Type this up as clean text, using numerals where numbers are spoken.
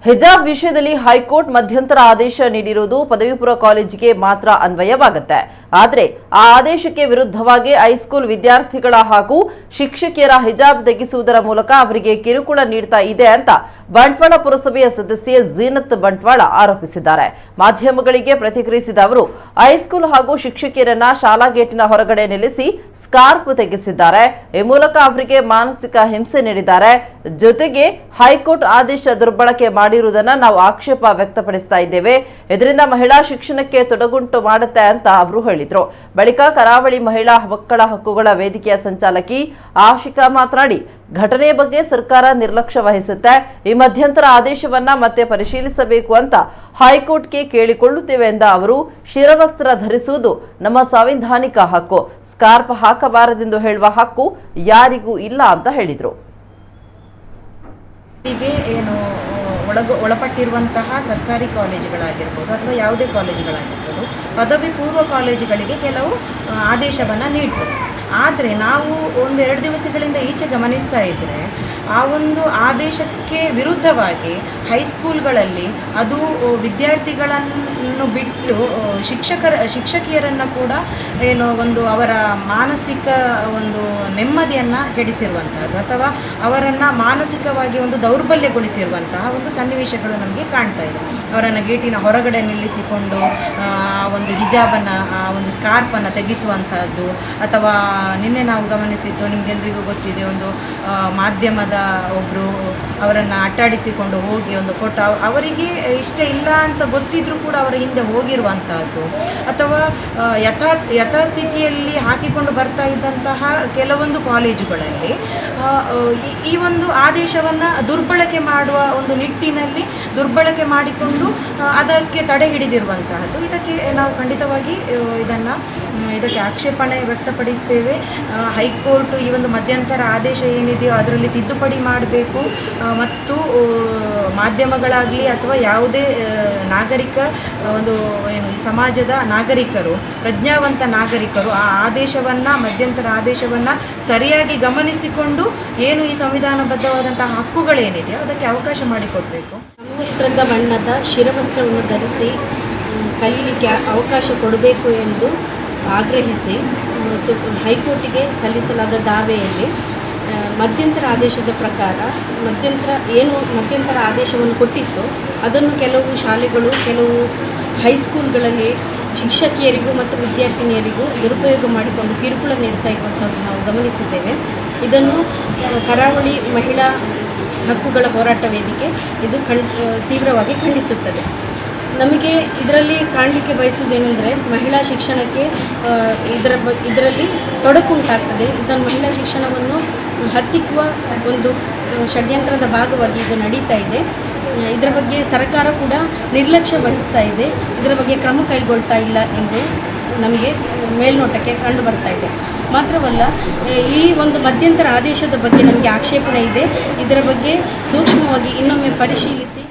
ಹಿಜಾಬ್ ವಿಷಯದಲ್ಲಿ ಹೈಕೋರ್ಟ್ ಮಧ್ಯಂತರ ಆದೇಶ ನೀಡಿರುವುದು ಪದವಿ ಪೂರ್ವ ಕಾಲೇಜಿಗೆ ಮಾತ್ರ ಅನ್ವಯವಾಗುತ್ತೆ. ಆದರೆ ಆ ಆದೇಶಕ್ಕೆ ವಿರುದ್ಧವಾಗಿ ಹೈಸ್ಕೂಲ್ ವಿದ್ಯಾರ್ಥಿಗಳ ಹಾಗೂ ಶಿಕ್ಷಕಿಯರ ಹಿಜಾಬ್ ತೆಗೆಸುವುದರ ಮೂಲಕ ಅವರಿಗೆ ಕಿರುಕುಳ ನೀಡ್ತಾ ಇದೆ ಅಂತ ಬಂಟ್ವಾಳ ಪುರಸಭೆಯ ಸದಸ್ಯೆ ಝೀನತ್ ಬಂಟ್ವಾಳ ಆರೋಪಿಸಿದ್ದಾರೆ. ಮಾಧ್ಯಮಗಳಿಗೆ ಪ್ರತಿಕ್ರಿಯಿಸಿದ ಅವರು ಹೈಸ್ಕೂಲ್ ಹಾಗೂ ಶಿಕ್ಷಕಿಯರನ್ನ ಶಾಲಾ ಗೇಟಿನ ಹೊರಗಡೆ ನಿಲ್ಲಿಸಿ ಸ್ಕಾರ್ಫ್ ತೆಗೆಸಿದ್ದಾರೆ. ಈ ಮೂಲಕ ಅವರಿಗೆ ಮಾನಸಿಕ ಹಿಂಸೆ ನೀಡಿದ್ದಾರೆ. ಜೊತೆಗೆ ಹೈಕೋರ್ಟ್ ಆದೇಶ ದುರ್ಬಳಕೆ ಮಾಡಿರುವುದನ್ನ ನಾವು ಆಕ್ಷೇಪ ವ್ಯಕ್ತಪಡಿಸ್ತಾ ಇದ್ದೇವೆ. ಇದರಿಂದ ಮಹಿಳಾ ಶಿಕ್ಷಣಕ್ಕೆ ತೊಡಗುಂಟು ಮಾಡುತ್ತೆ ಅಂತ ಅವರು ಹೇಳಿದ್ರು. ಬಳಿಕ ಕರಾವಳಿ ಮಹಿಳಾ ಮಕ್ಕಳ ಹಕ್ಕುಗಳ ವೇದಿಕೆಯ ಸಂಚಾಲಕಿ ಆಶಿಕಾ ಮಾತನಾಡಿ, ಘಟನೆಯ ಬಗ್ಗೆ ಸರ್ಕಾರ ನಿರ್ಲಕ್ಷ್ಯ ವಹಿಸುತ್ತೆ. ಈ ಮಧ್ಯಂತರ ಆದೇಶವನ್ನ ಮತ್ತೆ ಪರಿಶೀಲಿಸಬೇಕು ಅಂತ ಹೈಕೋರ್ಟ್ಗೆ ಕೇಳಿಕೊಳ್ಳುತ್ತೇವೆ ಎಂದ ಅವರು, ಶಿರವಸ್ತ್ರ ಧರಿಸುವುದು ನಮ್ಮ ಸಾಂವಿಧಾನಿಕ ಹಕ್ಕು, ಸ್ಕಾರ್ಫ್ ಹಾಕಬಾರದೆಂದು ಹೇಳುವ ಹಕ್ಕು ಯಾರಿಗೂ ಇಲ್ಲ ಅಂತ ಹೇಳಿದರು. ಒಳಪಟ್ಟಿರುವಂತಹ ಸರ್ಕಾರಿ ಕಾಲೇಜುಗಳಾಗಿರ್ಬೋದು ಅಥವಾ ಯಾವುದೇ ಕಾಲೇಜುಗಳಾಗಿರ್ಬೋದು, ಪದವಿ ಪೂರ್ವ ಕಾಲೇಜುಗಳಿಗೆ ಕೆಲವು ಆದೇಶವನ್ನು ನೀಡ್ತದೆ. ಆದರೆ ನಾವು 1-2 ದಿವಸಗಳಿಂದ ಈಚೆ ಗಮನಿಸ್ತಾ ಇದ್ದರೆ ಆ ಒಂದು ಆದೇಶಕ್ಕೆ ವಿರುದ್ಧವಾಗಿ ಹೈಸ್ಕೂಲ್ಗಳಲ್ಲಿ ಅದು ವಿದ್ಯಾರ್ಥಿಗಳನ್ನು ಬಿಟ್ಟು ಶಿಕ್ಷಕಿಯರನ್ನು ಕೂಡ ಅವರ ಮಾನಸಿಕ ಒಂದು ನೆಮ್ಮದಿಯನ್ನು ಕೆಡಿಸಿರುವಂತಹದ್ದು ಅಥವಾ ಅವರನ್ನು ಮಾನಸಿಕವಾಗಿ ಒಂದು ದೌರ್ಬಲ್ಯಗೊಳಿಸಿರುವಂತಹ ಒಂದು ಸನ್ನಿವೇಶಗಳು ನಮಗೆ ಕಾಣ್ತಾ ಇದೆ. ಅವರನ್ನು ಗೇಟಿನ ಹೊರಗಡೆ ನಿಲ್ಲಿಸಿಕೊಂಡು ಒಂದು ಹಿಜಾಬನ್ನು ಒಂದು ಸ್ಕಾರ್ಫನ್ನು ತೆಗೆಸುವಂತಹದ್ದು, ಅಥವಾ ನಿನ್ನೆ ನಾವು ಗಮನಿಸಿದ್ದು ನಿಮಗೆಲ್ಲರಿಗೂ ಗೊತ್ತಿದೆ, ಒಂದು ಮಾಧ್ಯಮದ ಒಬ್ಬರು ಅವರನ್ನು ಅಟ್ಟಾಡಿಸಿಕೊಂಡು ಹೋಗಿ ಒಂದು ಫೋಟೋ, ಅವರಿಗೆ ಇಷ್ಟ ಇಲ್ಲ ಅಂತ ಗೊತ್ತಿದ್ರೂ ಕೂಡ ಅವರ ಹಿಂದೆ ಹೋಗಿರುವಂತಹದ್ದು, ಅಥವಾ ಯಥಾಸ್ಥಿತಿಯಲ್ಲಿ ಹಾಕಿಕೊಂಡು ಬರ್ತಾ ಇದ್ದಂತಹ ಕೆಲವೊಂದು ಕಾಲೇಜುಗಳಲ್ಲಿ ಈ ಒಂದು ಆದೇಶವನ್ನು ದುರ್ಬಳಕೆ ಮಾಡುವ ಒಂದು ನಿಟ್ಟಿನಲ್ಲಿ ದುರ್ಬಳಕೆ ಮಾಡಿಕೊಂಡು ಅದಕ್ಕೆ ತಡೆ ಹಿಡಿದಿರುವಂತಹದ್ದು. ಇದಕ್ಕೆ ನಾವು ಖಂಡಿತವಾಗಿ ಇದಕ್ಕೆ ಆಕ್ಷೇಪಣೆ ವ್ಯಕ್ತಪಡಿಸ್ತೇವೆ. ಹೈಕೋರ್ಟ್ ಈ ಒಂದು ಮಧ್ಯಂತರ ಆದೇಶ ಏನಿದೆಯೋ ಅದರಲ್ಲಿ ತಿದ್ದುಪಡಿ ಮಾಡಬೇಕು ಮತ್ತು ಮಾಧ್ಯಮಗಳಾಗಲಿ ಅಥವಾ ಯಾವುದೇ ನಾಗರಿಕ ಈ ಸಮಾಜದ ನಾಗರಿಕರು, ಪ್ರಜ್ಞಾವಂತ ನಾಗರಿಕರು ಆ ಮಧ್ಯಂತರ ಆದೇಶವನ್ನು ಸರಿಯಾಗಿ ಗಮನಿಸಿಕೊಂಡು ಏನು ಈ ಸಂವಿಧಾನಬದ್ಧವಾದಂತಹ ಹಕ್ಕುಗಳೇನಿದೆಯೋ ಅದಕ್ಕೆ ಅವಕಾಶ ಮಾಡಿಕೊಡಬೇಕು. ಸಮವಸ್ತ್ರದ ಬಣ್ಣದ ಶಿರವಸ್ತ್ರವನ್ನು ಧರಿಸಿ ಕಲೀಲಿಕ್ಕೆ ಅವಕಾಶ ಕೊಡಬೇಕು ಎಂದು ಆಗ್ರಹಿಸಿ ಹೈಕೋರ್ಟಿಗೆ ಸಲ್ಲಿಸಲಾದ ದಾವೆಯಲ್ಲಿ ಮಧ್ಯಂತರ ಆದೇಶದ ಪ್ರಕಾರ ಮಧ್ಯಂತರ ಆದೇಶವನ್ನು ಕೊಟ್ಟಿತ್ತು, ಅದನ್ನು ಕೆಲವು ಶಾಲೆಗಳು, ಕೆಲವು ಹೈಸ್ಕೂಲ್ಗಳಲ್ಲಿ ಶಿಕ್ಷಕಿಯರಿಗೂ ಮತ್ತು ವಿದ್ಯಾರ್ಥಿನಿಯರಿಗೂ ದುರುಪಯೋಗ ಮಾಡಿಕೊಂಡು ಕಿರುಕುಳ ನೀಡ್ತಾ ಇರುವಂಥದ್ದು ನಾವು ಗಮನಿಸಿದ್ದೇವೆ. ಇದನ್ನು ಕರಾವಳಿ ಮಹಿಳಾ ಹಕ್ಕುಗಳ ಹೋರಾಟ ವೇದಿಕೆ ಇದು ತೀವ್ರವಾಗಿ ಖಂಡಿಸುತ್ತದೆ. ನಮಗೆ ಇದರಲ್ಲಿ ಕಾಣಲಿಕ್ಕೆ ಬಯಸುವುದೇನೆಂದರೆ, ಮಹಿಳಾ ಶಿಕ್ಷಣಕ್ಕೆ ಇದರಲ್ಲಿ ತೊಡಕುಂಟಾಗ್ತದೆ. ಇದನ್ನು ಮಹಿಳಾ ಶಿಕ್ಷಣವನ್ನು ಹತ್ತಿಕ್ಕುವ ಒಂದು ಷಡ್ಯಂತ್ರದ ಭಾಗವಾಗಿ ಇದು ನಡೀತಾ ಇದೆ. ಇದರ ಬಗ್ಗೆ ಸರ್ಕಾರ ಕೂಡ ನಿರ್ಲಕ್ಷ್ಯ ವಹಿಸ್ತಾ ಇದೆ, ಇದರ ಬಗ್ಗೆ ಕ್ರಮ ಕೈಗೊಳ್ತಾ ಇಲ್ಲ ಎಂದು ನಮಗೆ ಮೇಲ್ನೋಟಕ್ಕೆ ಕಂಡು ಬರ್ತಾ ಇದೆ. ಮಾತ್ರವಲ್ಲ, ಈ ಒಂದು ಮಧ್ಯಂತರ ಆದೇಶದ ಬಗ್ಗೆ ನಮಗೆ ಆಕ್ಷೇಪಣೆ ಇದೆ. ಇದರ ಬಗ್ಗೆ ಸೂಕ್ಷ್ಮವಾಗಿ ಇನ್ನೊಮ್ಮೆ ಪರಿಶೀಲಿಸಿ